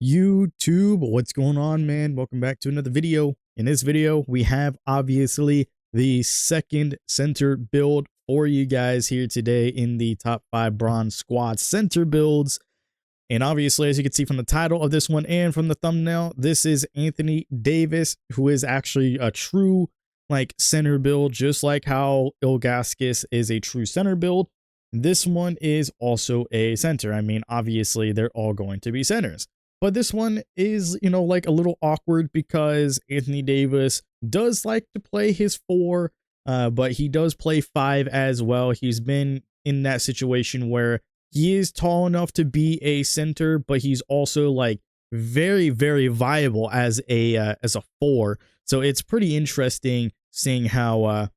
YouTube, what's going on, man? Welcome back to another video. In this video, we have obviously the second center build for you guys here today in the top 5 Bron squad center builds. And obviously, as you can see from the title of this one and from the thumbnail, this is Anthony Davis, who is actually a true center build, just like how Ilgaskis is a true center build. This one is also a center. I mean, obviously, they're all going to be centers. But this one is, a little awkward because Anthony Davis does like to play his 4, but he does play 5 as well. He's been in that situation where he is tall enough to be a center, but he's also very, very viable as a 4. So it's pretty interesting seeing how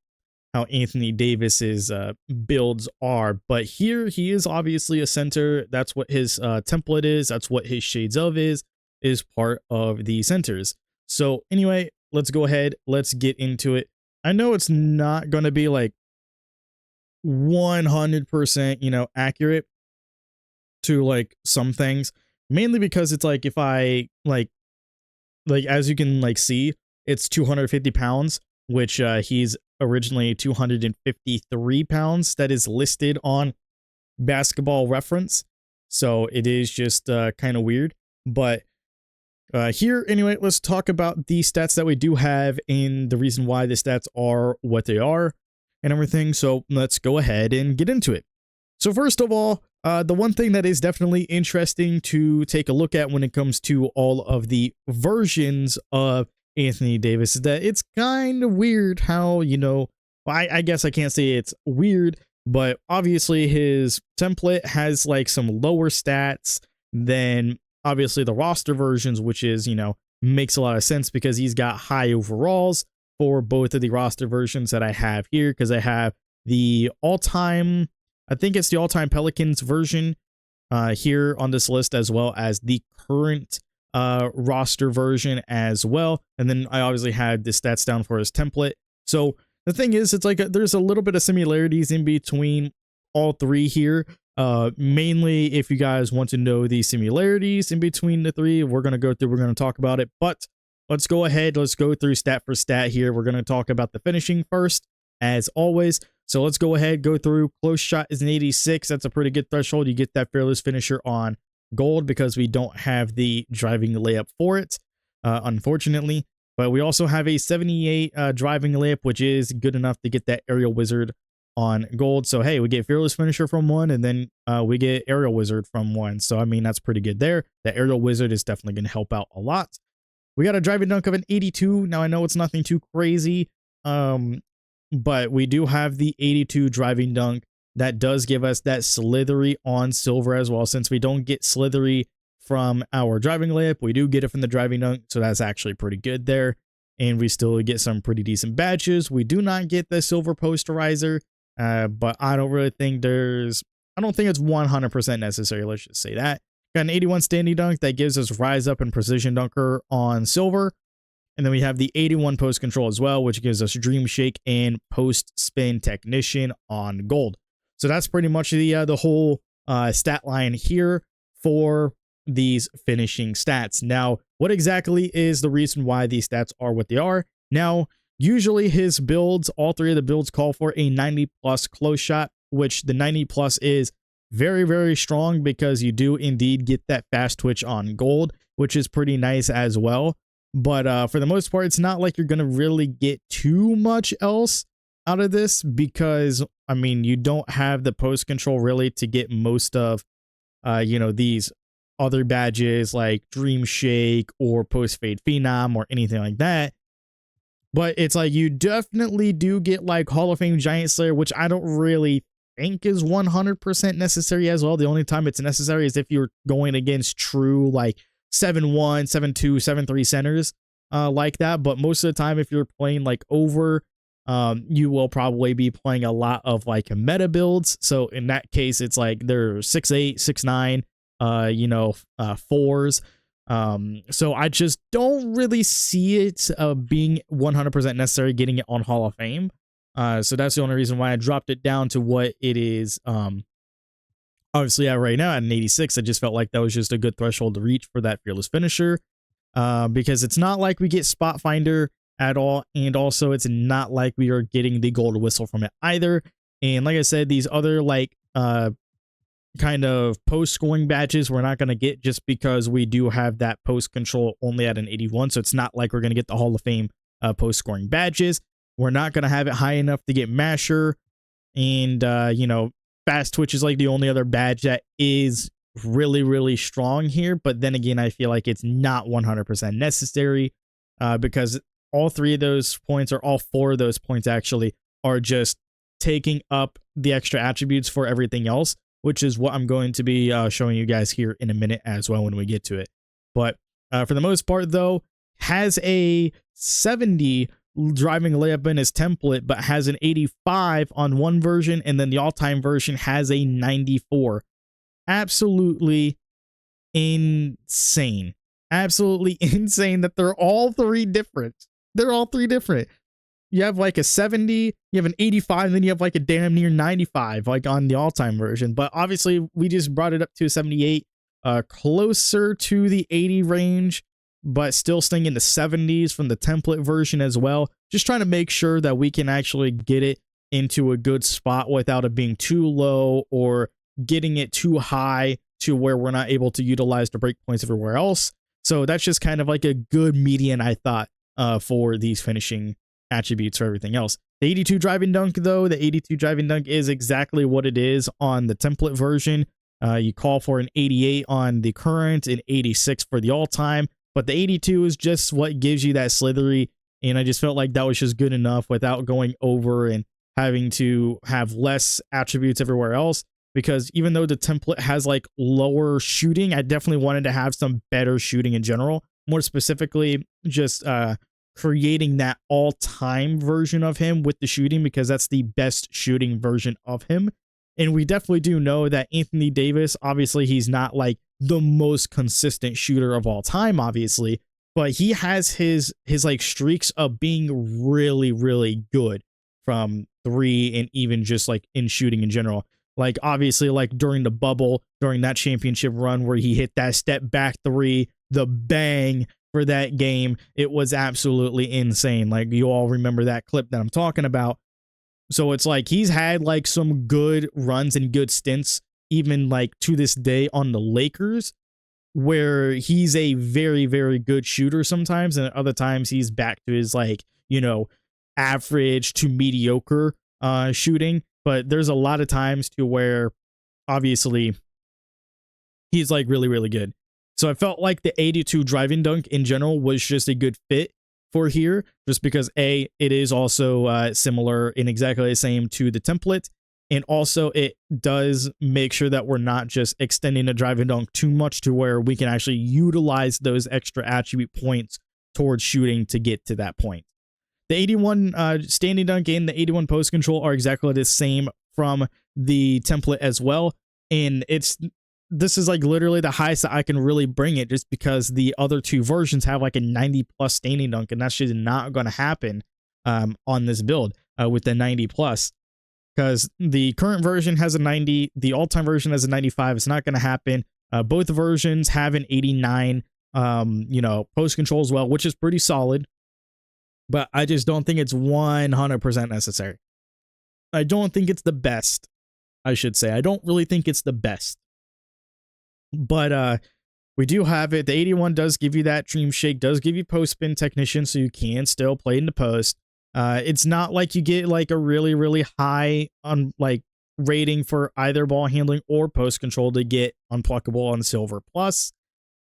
Anthony Davis's builds are. But here he is obviously a center. That's what his template is. That's what his shades of is part of the centers. So anyway, let's go ahead. Let's get into it. I know it's not going to be 100%, accurate to some things, mainly because it's if I as you can see, it's 250 pounds, which he's originally 253 pounds. That is listed on Basketball Reference, so it is just kind of weird. But here anyway, let's talk about the stats that we do have and the reason why the stats are what they are and everything. So let's go ahead and get into it. So first of all, the one thing that is definitely interesting to take a look at when it comes to all of the versions of Anthony Davis is that it's kind of weird how, I guess I can't say it's weird, but obviously his template has some lower stats than obviously the roster versions, which is, makes a lot of sense because he's got high overalls for both of the roster versions that I have here, because I have the all-time, I think it's the all-time Pelicans version here on this list, as well as the current roster version as well. And then I obviously had the stats down for his template. So the thing is, it's there's a little bit of similarities in between all three here. Mainly if you guys want to know the similarities in between the three, we're going to talk about it. But let's go ahead. Let's go through stat for stat here. We're going to talk about the finishing first, as always. So let's go ahead, go through. Close shot is an 86. That's a pretty good threshold. You get that fearless finisher on gold because we don't have the driving layup for it, unfortunately. But we also have a 78 driving layup, which is good enough to get that aerial wizard on gold. So hey, we get fearless finisher from one, and then we get aerial wizard from one. So I mean, that's pretty good there. The aerial wizard is definitely going to help out a lot. We got a driving dunk of an 82. Now I know it's nothing too crazy, but we do have the 82 driving dunk. That does give us that slithery on silver as well. Since we don't get slithery from our driving layup, we do get it from the driving dunk. So that's actually pretty good there. And we still get some pretty decent badges. We do not get the silver posterizer, but I don't really think I don't think it's 100% necessary. Let's just say that. Got an 81 standing dunk that gives us rise up and precision dunker on silver. And then we have the 81 post control as well, which gives us dream shake and post spin technician on gold. So that's pretty much the whole stat line here for these finishing stats. Now, what exactly is the reason why these stats are what they are? Now, usually his builds, all three of the builds call for a 90 plus close shot, which the 90 plus is very, very strong because you do indeed get that fast twitch on gold, which is pretty nice as well. But for the most part, it's not like you're going to really get too much else out of this because, I mean, you don't have the post control really to get most of, these other badges like Dream Shake or Post Fade Phenom or anything like that. But it's you definitely do get Hall of Fame Giant Slayer, which I don't really think is 100% necessary as well. The only time it's necessary is if you're going against true 7-1, 7-2, 7-3 centers like that. But most of the time, if you're playing over, you will probably be playing a lot of meta builds. So in that case, it's they're 6'8", 6'9", 4s. So I just don't really see it being 100% necessary getting it on Hall of Fame. So that's the only reason why I dropped it down to what it is Obviously, yeah, right now at an 86, I just felt like that was just a good threshold to reach for that fearless finisher, because it's not like we get spot finder at all, and also it's not like we are getting the gold whistle from it either. And like I said, these other like kind of post scoring badges we're not going to get, just because we do have that post control only at an 81. So it's not like we're going to get the Hall of Fame post scoring badges. We're not going to have it high enough to get masher, and fast twitch is like the only other badge that is really, really strong here. But then again, I feel like it's not 100% necessary, because all three of those points, or all four of those points actually, are just taking up the extra attributes for everything else, which is what I'm going to be showing you guys here in a minute as well when we get to it. But for the most part, though, has a 70 driving layup in his template, but has an 85 on one version, and then the all-time version has a 94. Absolutely insane. Absolutely insane that they're all three different. They're all three different. You have like a 70, you have an 85, and then you have like a damn near 95, like on the all-time version. But obviously, we just brought it up to a 78, closer to the 80 range, but still staying in the 70s from the template version as well. Just trying to make sure that we can actually get it into a good spot without it being too low or getting it too high to where we're not able to utilize the breakpoints everywhere else. So that's just kind of like a good median, I thought, for these finishing attributes for everything else. The 82 driving dunk, though, the 82 driving dunk is exactly what it is on the template version. You call for an 88 on the current, an 86 for the all-time, but the 82 is just what gives you that slithery, and I just felt like that was just good enough without going over and having to have less attributes everywhere else, because even though the template has like lower shooting, I definitely wanted to have some better shooting in general, more specifically just creating that all-time version of him with the shooting, because that's the best shooting version of him. And we definitely do know that Anthony Davis, obviously he's not like the most consistent shooter of all time, obviously, but he has his like streaks of being really, really good from three, and even just like in shooting in general. Like obviously, like during the bubble, during that championship run where he hit that step back three, the bang for that game, it was absolutely insane. Like you all remember that clip that I'm talking about. So it's like he's had like some good runs and good stints, even like to this day on the Lakers, where he's a very, very good shooter sometimes, and other times he's back to his like, average to mediocre shooting. But there's a lot of times to where obviously he's like really, really good. So I felt like the 82 driving dunk in general was just a good fit for here, just because it is also similar and exactly the same to the template, and also it does make sure that we're not just extending the driving dunk too much to where we can actually utilize those extra attribute points towards shooting to get to that point. The 81 standing dunk and the 81 post control are exactly the same from the template as well, and this is like literally the highest that I can really bring it, just because the other two versions have like a 90 plus standing dunk, and that's just not going to happen on this build with the 90 plus, because the current version has a 90, the all-time version has a 95. It's not going to happen. Both versions have an 89 post control as well, which is pretty solid, but I just don't think it's 100% necessary. I don't think it's the best, I should say. I don't really think it's the best. But we do have it. The 81 does give you that dream shake, does give you post spin technician, so you can still play in the post. It's not like you get like a really, really high on like rating for either ball handling or post control to get unpluckable on silver plus.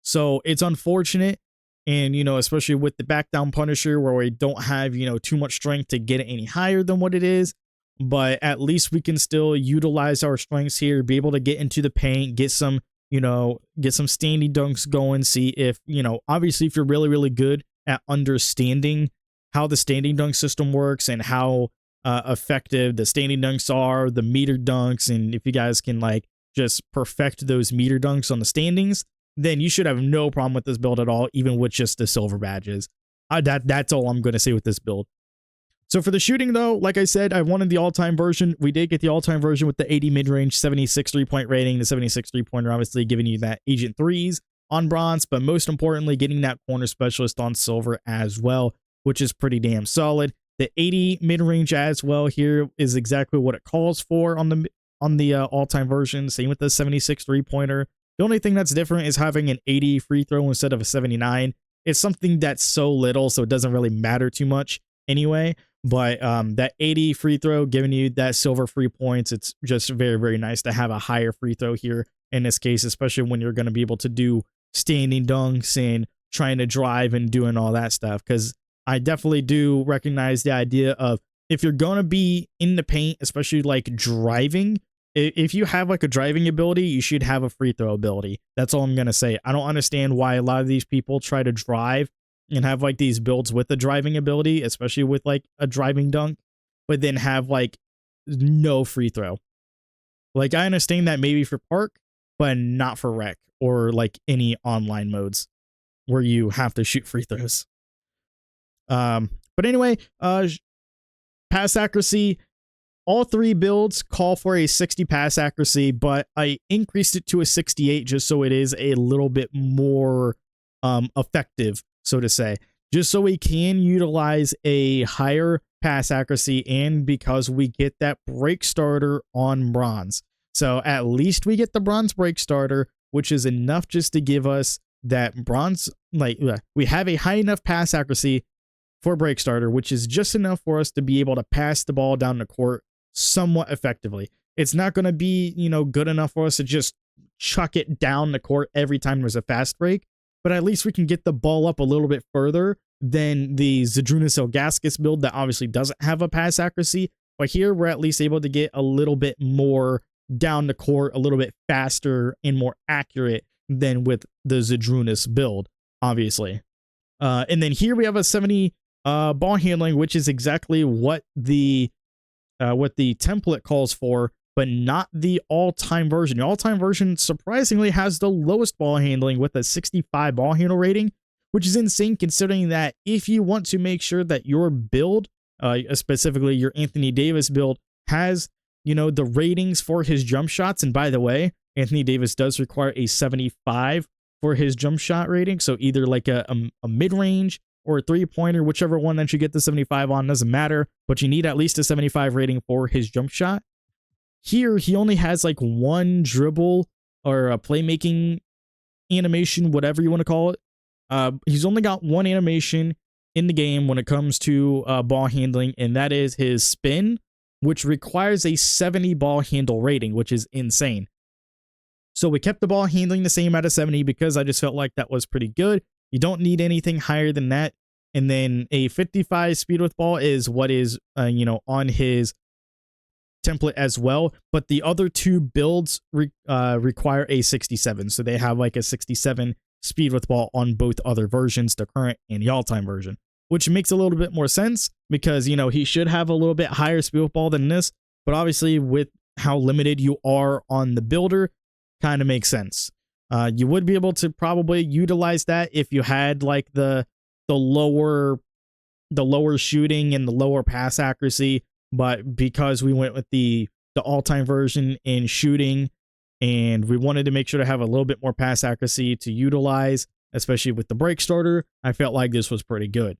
So it's unfortunate. And, especially with the back down punisher where we don't have, too much strength to get it any higher than what it is. But at least we can still utilize our strengths here, be able to get into the paint, get some standing dunks going, see if, obviously if you're really, really good at understanding how the standing dunk system works and how effective the standing dunks are, the meter dunks, and if you guys can like just perfect those meter dunks on the standings, then you should have no problem with this build at all, even with just the silver badges. That's all I'm going to say with this build. So for the shooting, though, like I said, I wanted the all-time version. We did get the all-time version with the 80 mid-range, 76 three-point rating. The 76 three-pointer obviously giving you that agent threes on bronze, but most importantly, getting that corner specialist on silver as well, which is pretty damn solid. The 80 mid-range as well here is exactly what it calls for on the all-time version. Same with the 76 three-pointer. The only thing that's different is having an 80 free throw instead of a 79. It's something that's so little, so it doesn't really matter too much anyway. But that 80 free throw giving you that silver free points, it's just very, very nice to have a higher free throw here in this case, especially when you're going to be able to do standing dunks and trying to drive and doing all that stuff. Because I definitely do recognize the idea of if you're going to be in the paint, especially like driving, if you have like a driving ability, you should have a free throw ability. That's all I'm going to say. I don't understand why a lot of these people try to drive and have like these builds with the driving ability, especially with like a driving dunk, but then have like no free throw. Like I understand that maybe for park, but not for rec or like any online modes where you have to shoot free throws. But anyway, pass accuracy, all three builds call for a 60 pass accuracy, but I increased it to a 68 just so it is a little bit more effective, so to say, just so we can utilize a higher pass accuracy and because we get that break starter on bronze. So at least we get the bronze break starter, which is enough just to give us that bronze, like we have a high enough pass accuracy for break starter, which is just enough for us to be able to pass the ball down the court somewhat effectively. It's not going to be, good enough for us to just chuck it down the court every time there's a fast break, but at least we can get the ball up a little bit further than the Zydrunas Ilgauskas build that obviously doesn't have a pass accuracy. But here we're at least able to get a little bit more down the court, a little bit faster and more accurate than with the Zydrunas build, obviously. And then here we have a 70 ball handling, which is exactly what the template calls for, but not the all-time version. The all-time version surprisingly has the lowest ball handling with a 65 ball handle rating, which is insane considering that if you want to make sure that your build, specifically your Anthony Davis build, has, the ratings for his jump shots. And by the way, Anthony Davis does require a 75 for his jump shot rating. So either like a mid-range or a three-pointer, whichever one that you get the 75 on, doesn't matter, but you need at least a 75 rating for his jump shot. Here, he only has like one dribble or a playmaking animation, whatever you want to call it. He's only got one animation in the game when it comes to ball handling, and that is his spin, which requires a 70 ball handle rating, which is insane. So we kept the ball handling the same at a 70 because I just felt like that was pretty good. You don't need anything higher than that. And then a 55 speed with ball is what is, on his template as well. But the other two builds require a 67. So they have like a 67 speed with ball on both other versions, the current and the all-time version, which makes a little bit more sense because, he should have a little bit higher speed with ball than this. But obviously with how limited you are on the builder, kind of makes sense. You would be able to probably utilize that if you had like the lower shooting and the lower pass accuracy, but because we went with the all-time version in shooting and we wanted to make sure to have a little bit more pass accuracy to utilize, especially with the break starter, I felt like this was pretty good.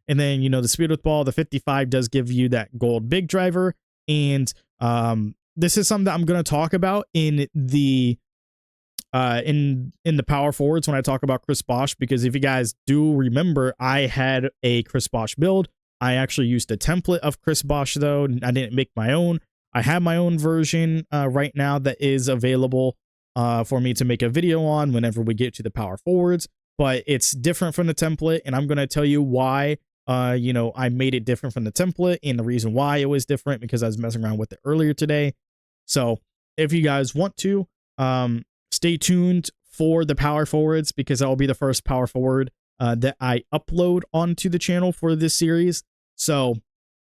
And then, the speed with ball, the 55 does give you that gold big driver. And this is something that I'm going to talk about in the power forwards when I talk about Chris Bosh, because if you guys do remember, I had a Chris Bosh build. I actually used a template of Chris Bosh though. I didn't make my own. I have my own version right now that is available for me to make a video on whenever we get to the power forwards, but it's different from the template. And I'm going to tell you why, I made it different from the template and the reason why it was different because I was messing around with it earlier today. So if you guys want to, stay tuned for the power forwards because that will be the first power forward that I upload onto the channel for this series. So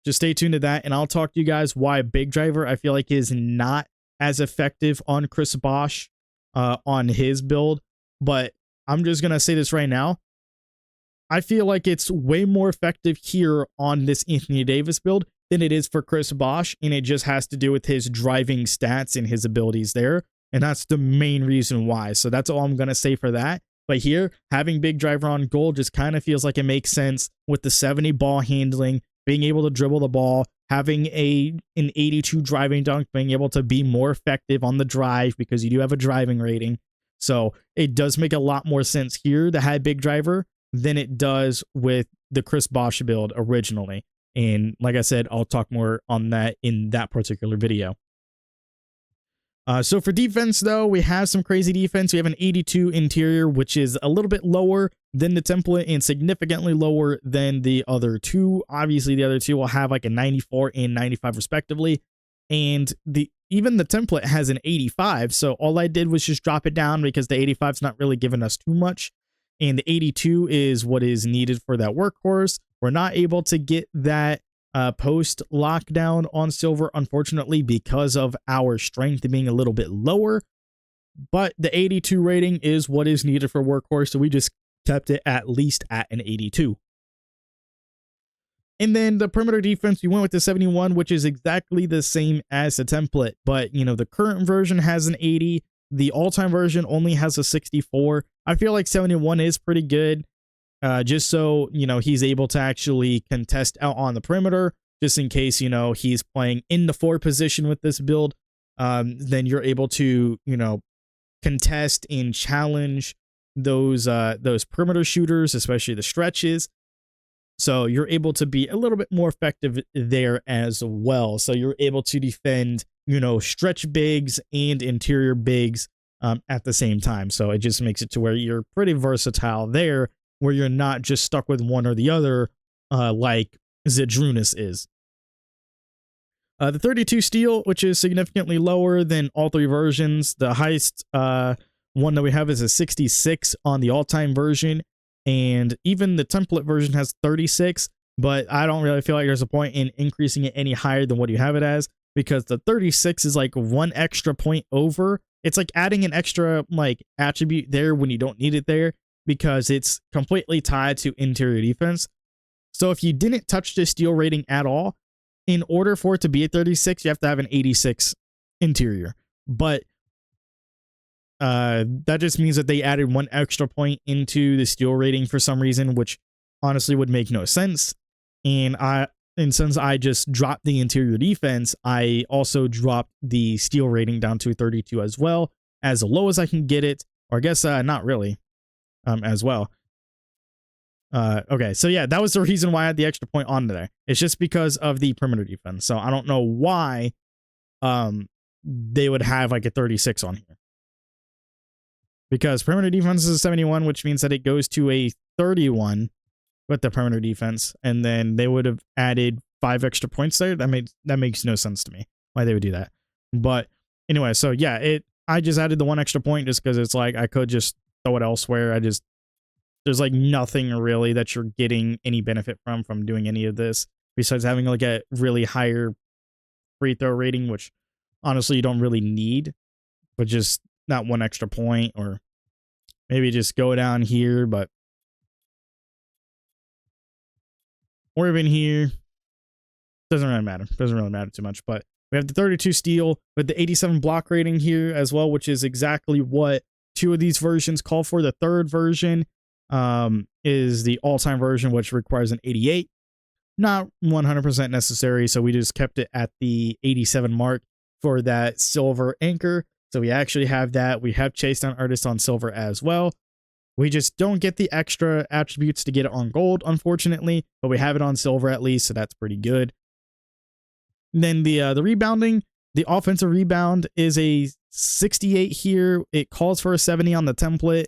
just stay tuned to that, and I'll talk to you guys why big driver I feel like is not as effective on Chris Bosh on his build. But I'm just gonna say this right now: I feel like it's way more effective here on this Anthony Davis build than it is for Chris Bosh, and it just has to do with his driving stats and his abilities there, and that's the main reason why. So that's all I'm going to say for that. But here, having big driver on goal just kind of feels like it makes sense with the 70 ball handling, being able to dribble the ball, having an 82 driving dunk, being able to be more effective on the drive because you do have a driving rating. So it does make a lot more sense here to have big driver than it does with the Chris Bosh build originally. And like I said, I'll talk more on that in that particular video. So for defense, though, we have some crazy defense. We have an 82 interior, which is a little bit lower than the template and significantly lower than the other two. Obviously, the other two will have like a 94 and 95 respectively. And even the template has an 85. So all I did was just drop it down because the 85 is not really giving us too much. And the 82 is what is needed for that workhorse. We're not able to get that post lockdown on silver, unfortunately, because of our strength being a little bit lower. But the 82 rating is what is needed for workhorse, so we just kept it at least at an 82. And then the perimeter defense, we went with the 71, which is exactly the same as the template. But, you know, the current version has an 80. The all-time version only has a 64. I feel like 71 is pretty good. Just so, you know, he's able to actually contest out on the perimeter, just in case, you know, he's playing in the 4 position with this build. Then you're able to, you know, contest and challenge those perimeter shooters, especially the stretches. So you're able to be a little bit more effective there as well. So you're able to defend, you know, stretch bigs and interior bigs at the same time. So it just makes it to where you're pretty versatile there, where you're not just stuck with one or the other like Zydrunas is. The 32 steel, which is significantly lower than all 3 versions. The highest one that we have is a 66 on the all-time version. And even the template version has 36, but I don't really feel like there's a point in increasing it any higher than what you have it as, because the 36 is like 1 extra point over. It's like adding an extra like attribute there when you don't need it there, because it's completely tied to interior defense. So if you didn't touch the steal rating at all, in order for it to be a 36, you have to have an 86 interior. But that just means that they added 1 extra point into the steal rating for some reason, which honestly would make no sense. And since I just dropped the interior defense, I also dropped the steal rating down to 32 as well, as low as I can get it. Or I guess not really. As well. Okay, so yeah, that was the reason why I had the extra point on there. It's just because of the perimeter defense. So I don't know why they would have like a 36 on here. Because perimeter defense is a 71, which means that it goes to a 31 with the perimeter defense, and then they would have added 5 extra points there. That makes no sense to me why they would do that. But anyway, so yeah, I just added the 1 extra point just because it's like I could just throw it elsewhere. There's like nothing really that you're getting any benefit from doing any of this besides having like a really higher free throw rating, which honestly you don't really need, but just not 1 extra point, or maybe just go down here, or even here. Doesn't really matter too much. But we have the 32 steal with the 87 block rating here as well, which is exactly what 2 of these versions call for. The 3rd version is the all-time version, which requires an 88. Not 100% necessary, so we just kept it at the 87 mark for that silver anchor. So we actually have that. We have chase down artist on silver as well. We just don't get the extra attributes to get it on gold, unfortunately, but we have it on silver at least, so that's pretty good. And then the rebounding, the offensive rebound is a 68 here. It calls for a 70 on the template.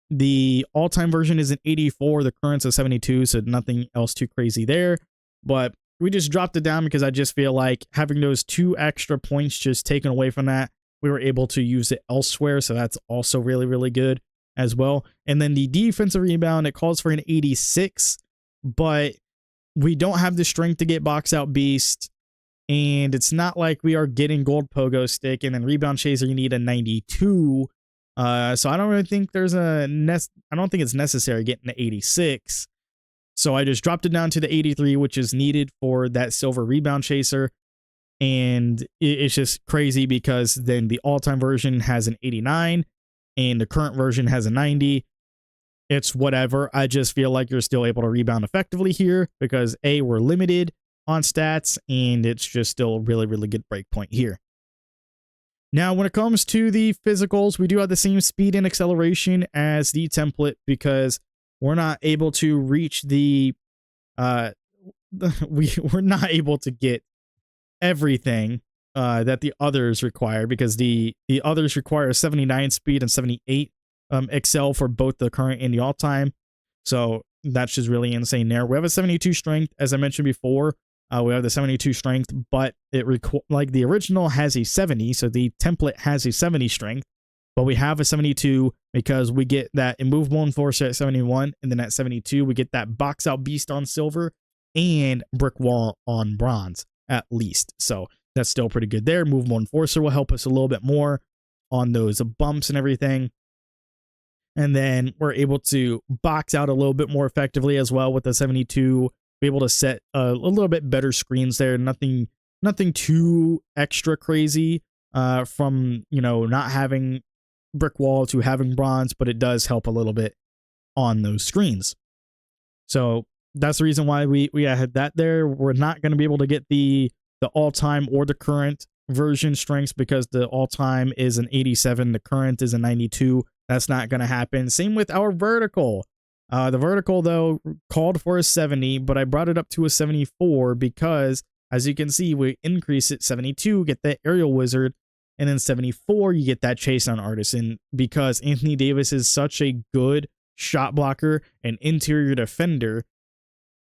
The all-time version is an 84. The current's a 72, so nothing else too crazy there. But we just dropped it down because I just feel like having those 2 extra points just taken away from that, we were able to use it elsewhere, so that's also really, really good as well. And then the defensive rebound, it calls for an 86, but we don't have the strength to get box out beast, and it's not like we are getting gold pogo stick, and then rebound chaser you need a 92. So I don't really think I don't think it's necessary getting the 86. So I just dropped it down to the 83, which is needed for that silver rebound chaser. And it's just crazy because then the all-time version has an 89 and the current version has a 90. It's whatever. I just feel like you're still able to rebound effectively here because A, we're limited on stats, and it's just still a really, really good breakpoint here. Now, when it comes to the physicals, we do have the same speed and acceleration as the template because we're not able to reach the we're not able to get everything that the others require because the others require 79 speed and 78 excel for both the current and the all-time. So that's just really insane there. We have a 72 strength, as I mentioned before. We have the 72 strength, but it like the original has a 70, so the template has a 70 strength, but we have a 72 because we get that immovable enforcer at 71, and then at 72 we get that box out beast on silver and brick wall on bronze at least. So that's still pretty good there. Movable enforcer will help us a little bit more on those bumps and everything. And then we're able to box out a little bit more effectively as well with the 72. Be able to set a little bit better screens there. Nothing too extra crazy from, you know, not having brick wall to having bronze, but it does help a little bit on those screens. So that's the reason why we had that there. We're not going to be able to get the all-time or the current version strengths because the all-time is an 87, the current is a 92. That's not going to happen. Same with our vertical. The vertical, though, called for a 70, but I brought it up to a 74 because, as you can see, we increase it 72, get that aerial wizard, and then 74, you get that chase down artisan because Anthony Davis is such a good shot blocker and interior defender.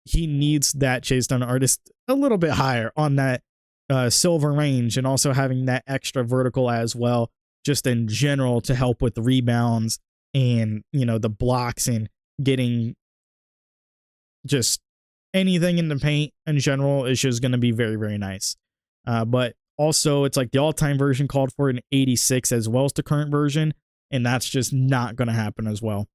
He needs that chase down artist a little bit higher on that silver range, and also having that extra vertical as well, just in general to help with the rebounds and, you know, the blocks and getting just anything in the paint in general is just going to be very, very nice. But also it's like the all-time version called for an 86 as well as the current version, and that's just not going to happen as well.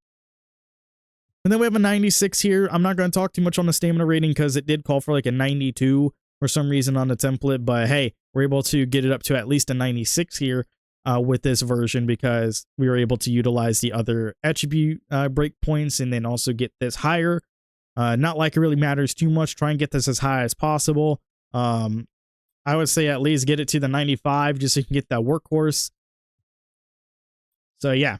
And then we have a 96 here. I'm not going to talk too much on the stamina rating because it did call for like a 92 for some reason on the template, but hey, we're able to get it up to at least a 96 here with this version because we were able to utilize the other attribute breakpoints and then also get this higher. Not like it really matters too much. Try and get this as high as possible. I would say at least get it to the 95 just so you can get that workhorse. So yeah,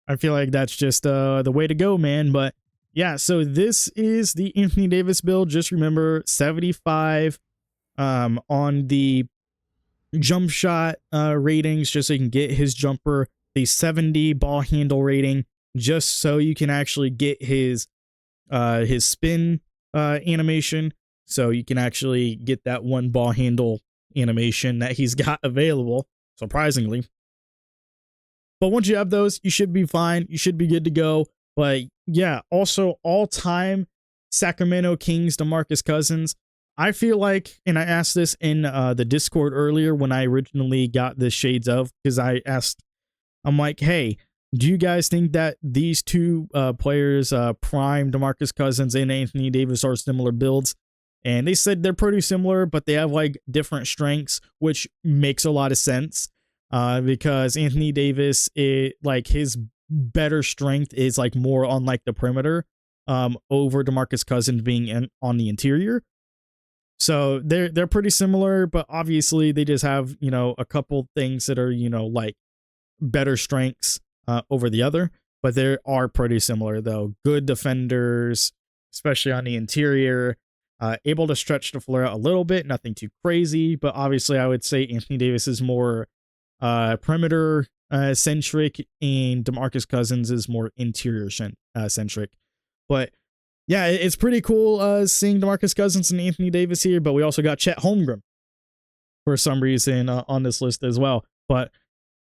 I feel like that's just the way to go, man. But yeah, so this is the Anthony Davis build. Just remember 75 on the jump shot ratings just so you can get his jumper, the 70 ball handle rating just so you can actually get his spin animation, so you can actually get that one ball handle animation that he's got available, surprisingly. But once you have those, you should be fine. You should be good to go. But yeah, also all-time Sacramento Kings DeMarcus Cousins. I feel like, and I asked this in the Discord earlier when I originally got the shades of, because I asked, I'm like, hey, do you guys think that these two players, Prime DeMarcus Cousins and Anthony Davis, are similar builds? And they said they're pretty similar, but they have like different strengths, which makes a lot of sense because Anthony Davis, like his better strength is like more on like the perimeter over DeMarcus Cousins being on the interior. So they're pretty similar, but obviously they just have, you know, a couple things that are, you know, like better strengths over the other, but they are pretty similar though. Good defenders, especially on the interior, able to stretch the floor out a little bit, nothing too crazy, but obviously I would say Anthony Davis is more perimeter centric and DeMarcus Cousins is more interior centric. But yeah, it's pretty cool seeing DeMarcus Cousins and Anthony Davis here, but we also got Chet Holmgren for some reason on this list as well. But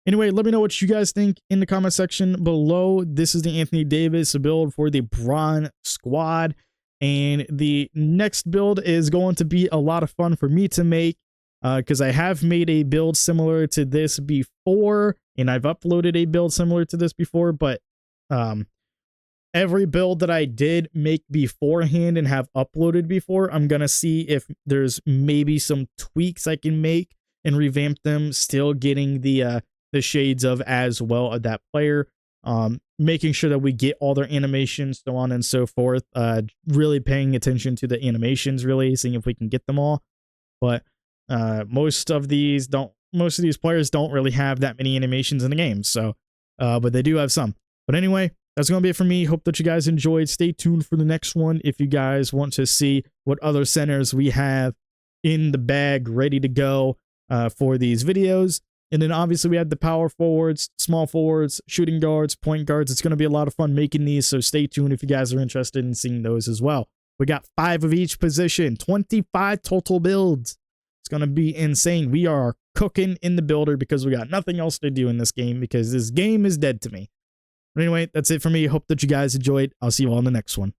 anyway, let me know what you guys think in the comment section below. This is the Anthony Davis build for the Bron squad, and the next build is going to be a lot of fun for me to make because I have made a build similar to this before, and I've uploaded a build similar to this before, but every build that I did make beforehand and have uploaded before, I'm going to see if there's maybe some tweaks I can make and revamp them, still getting the shades of as well of that player, making sure that we get all their animations, so on and so forth, really paying attention to the animations, really seeing if we can get them all. But most of these players don't really have that many animations in the game, so but they do have some. But anyway, that's going to be it for me. Hope that you guys enjoyed. Stay tuned for the next one if you guys want to see what other centers we have in the bag ready to go for these videos. And then obviously we have the power forwards, small forwards, shooting guards, point guards. It's going to be a lot of fun making these, so stay tuned if you guys are interested in seeing those as well. We got 5 of each position, 25 total builds. It's going to be insane. We are cooking in the builder because we got nothing else to do in this game because this game is dead to me. But anyway, that's it for me. Hope that you guys enjoyed. I'll see you all in the next one.